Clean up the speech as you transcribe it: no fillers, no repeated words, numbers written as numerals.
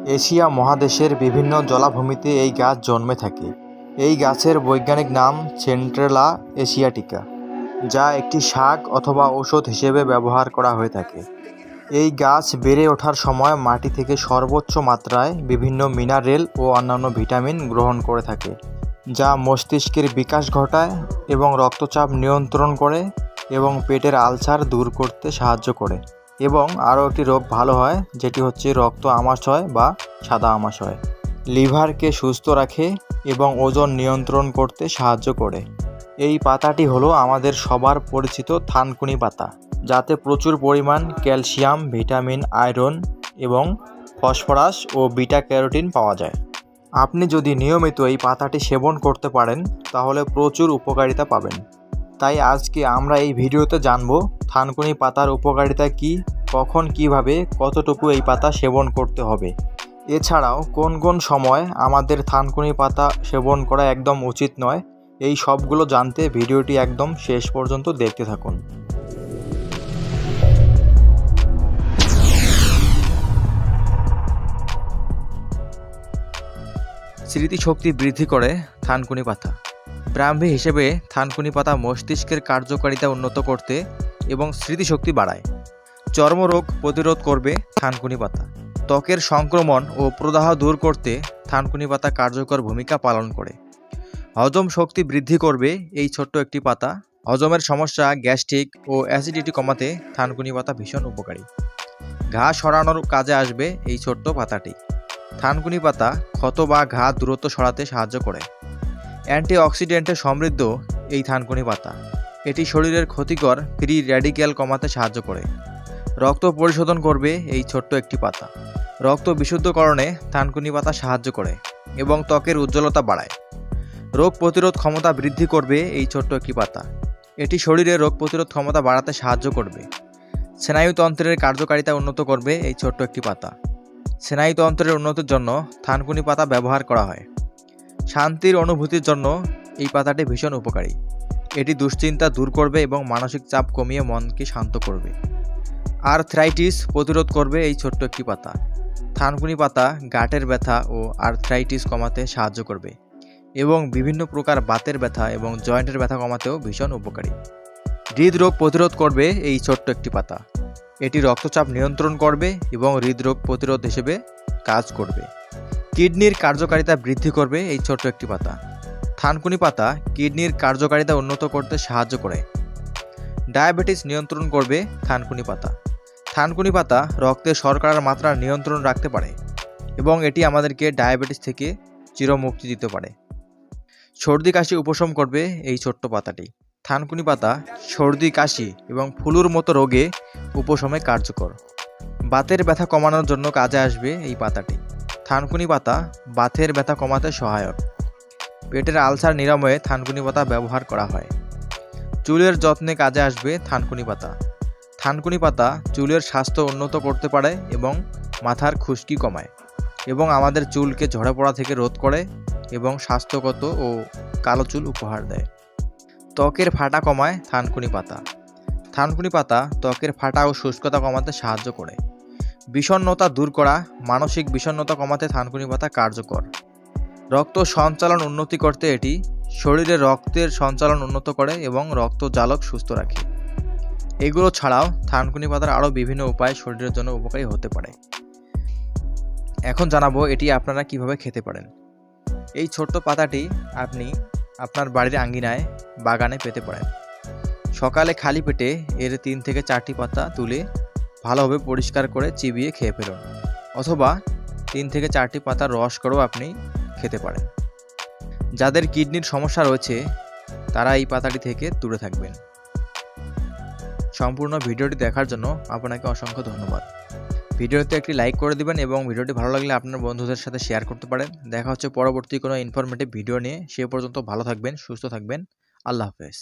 Asia মহাদেশের বিভিন্ন জলাভূমিতে এই গাছ জন্মে থাকে। এই গাছের বৈজ্ঞানিক নাম সেন্ট্রেলা এশিয়াটিকা, যা একটি শাক অথবা ঔষধ হিসেবে ব্যবহার করা হয়ে থাকে। এই গাছ বেড়ে ওঠার সময় মাটি থেকে সর্বোচ্চ মাত্রায় বিভিন্ন মিনারেল ও অন্যান্য ভিটামিন গ্রহণ করে থাকে, যা মস্তিষ্কের বিকাশ ঘটায় এবং রক্তচাপ নিয়ন্ত্রণ করে এবং পেটের আলসার দূর করতে সাহায্য করে। এবং আরও একটি রোগ ভালো হয়, যেটি হচ্ছে রক্ত আমাশয় বা সাদা আমাশয়। লিভারকে সুস্থ রাখে এবং ওজন নিয়ন্ত্রণ করতে সাহায্য করে। এই পাতাটি হলো আমাদের সবার পরিচিত থানকুনি পাতা, যাতে প্রচুর পরিমাণ ক্যালসিয়াম, ভিটামিন, আয়রন এবং ফসফরাস ও বিটা ক্যারোটিন পাওয়া যায়। আপনি যদি নিয়মিত এই পাতাটি সেবন করতে পারেন তাহলে প্রচুর উপকারিতা পাবেন। তাই আজকে আমরা এই ভিডিওতে জানব থানকুনি পাতার উপকারিতা কী, কখন, কিভাবে, কতটুকু এই পাতা সেবন করতে হবে। এছাড়াও কোন কোন সময় আমাদের থানকুনি পাতা সেবন করা একদম উচিত নয়, এই সবগুলো জানতে ভিডিওটি একদম শেষ পর্যন্ত দেখতে থাকুন। স্মৃতিশক্তি বৃদ্ধি করে থানকুনি পাতা। ব্রাহ্মী হিসেবে থানকুনি পাতা মস্তিষ্কের কার্যকারিতা উন্নত করতে এবং স্মৃতিশক্তি বাড়ায়। চর্মরোগ প্রতিরোধ করবে থানকুনি পাতা। ত্বকের সংক্রমণ ও প্রদাহ দূর করতে থানকুনি পাতা কার্যকর ভূমিকা পালন করে। হজম শক্তি বৃদ্ধি করবে এই ছোট্ট একটি পাতা। হজমের সমস্যা, গ্যাস্ট্রিক ও অ্যাসিডিটি কমাতে থানকুনি পাতা ভীষণ উপকারী। ঘা সরানোর কাজে আসবে এই ছোট্ট পাতাটি। থানকুনি পাতা ক্ষত বা ঘা দ্রুত সরাতে সাহায্য করে। অ্যান্টিঅক্সিডেন্টে সমৃদ্ধ এই থানকুনি পাতা, এটি শরীরের ক্ষতিকর ফ্রি র্যাডিক্যাল কমাতে সাহায্য করে। রক্ত পরিশোধন করবে এই ছোট্ট একটি পাতা। রক্ত বিশুদ্ধকরণে থানকুনি পাতা সাহায্য করে এবং ত্বকের উজ্জ্বলতা বাড়ায়। রোগ প্রতিরোধ ক্ষমতা বৃদ্ধি করবে এই ছোট্ট একটি পাতা। এটি শরীরে রোগ প্রতিরোধ ক্ষমতা বাড়াতে সাহায্য করবে। স্নায়ুতন্ত্রের কার্যকারিতা উন্নত করবে এই ছোট্ট একটি পাতা। স্নায়ুতন্ত্রের উন্নতির জন্য থানকুনি পাতা ব্যবহার করা হয়। শান্তির অনুভূতির জন্য এই পাতাটি ভীষণ উপকারী। এটি দুশ্চিন্তা দূর করবে এবং মানসিক চাপ কমিয়ে মনকে শান্ত করবে। আর্থ্রাইটিস প্রতিরোধ করবে এই ছোট্ট একটি পাতা। থানকুনি পাতা গাঁটের ব্যথা ও আর্থ্রাইটিস কমাতে সাহায্য করবে এবং বিভিন্ন প্রকার বাতের ব্যথা এবং জয়েন্টের ব্যথা কমাতেও ভীষণ উপকারী। হৃদরোগ প্রতিরোধ করবে এই ছোট্ট একটি পাতা। এটি রক্তচাপ নিয়ন্ত্রণ করবে এবং হৃদরোগ প্রতিরোধ হিসেবে কাজ করবে। কিডনির কার্যকারিতা বৃদ্ধি করবে এই ছোট্ট একটি পাতা। থানকুনি পাতা কিডনির কার্যকারিতা উন্নত করতে সাহায্য করে। ডায়াবেটিস নিয়ন্ত্রণ করবে থানকুনি পাতা। থানকুনি পাতা রক্তে শর্করার মাত্রা নিয়ন্ত্রণ রাখতে পারে এবং এটি আমাদেরকে ডায়াবেটিস থেকে চিরমুক্তি দিতে পারে। সর্দি কাশি উপশম করবে এই ছোট্ট পাতাটি। থানকুনি পাতা সর্দি, কাশি এবং ফ্লুর মতো রোগে উপশমে কার্যকর। বাতের ব্যথা কমানোর জন্য কাজে আসবে এই পাতাটি। থানকুনি পাতা বাতের ব্যথা কমাতে সহায়ক। পেটের আলসার নিরাময়ে থানকুনি পাতা ব্যবহার করা হয়। চুলের যত্নে কাজে আসবে থানকুনি পাতা। থানকুনি পাতা চুলের স্বাস্থ্য উন্নত করতে পারে এবং মাথার খুশকি কমায় এবং আমাদের চুলকে ঝরে পড়া থেকে রোধ করে এবং স্বাস্থ্যগত ও কালো চুল উপহার দেয়। ত্বকের ফাটা কমায় থানকুনি পাতা। থানকুনি পাতা ত্বকের ফাটা ও শুষ্কতা কমাতে সাহায্য করে। বিষণ্ণতা দূর করা, মানসিক বিষণ্ণতা কমাতে থানকুনি পাতা কার্যকর। রক্ত সঞ্চালন উন্নতি করতে এটি শরীরে রক্তের সঞ্চালন উন্নত করে এবং রক্ত জালক সুস্থ রাখে। এগুলো ছাড়াও থানকুনি পাতার আরও বিভিন্ন উপায় শরীরের জন্য উপকারী হতে পারে। এখন জানাবো এটি আপনারা কিভাবে খেতে পারেন। এই ছোট্ট পাতাটি আপনি আপনার বাড়ির আঙ্গিনায়, বাগানে পেতে পারেন। সকালে খালি পেটে এর 3 থেকে 4টি পাতা তুলে ভালোভাবে পরিষ্কার করে চিবিয়ে খেয়ে ফেলুন, অথবা 3 থেকে 4টি পাতার রস করেও আপনি খেতে পারেন। যাদের কিডনির সমস্যা রয়েছে তারা এই পাতাটি থেকে দূরে থাকবেন। সম্পূর্ণ ভিডিওটি দেখার জন্য আপনাকে অসংখ্য ধন্যবাদ। ভিডিওতে একটি লাইক করে দিবেন এবং ভিডিওটি ভালো লাগলে আপনার বন্ধুদের সাথে শেয়ার করতে পারেন। দেখা হচ্ছে পরবর্তী কোনো ইনফরমেটিভ ভিডিও নিয়ে। সে পর্যন্ত ভালো থাকবেন, সুস্থ থাকবেন। আল্লাহ হাফেজ।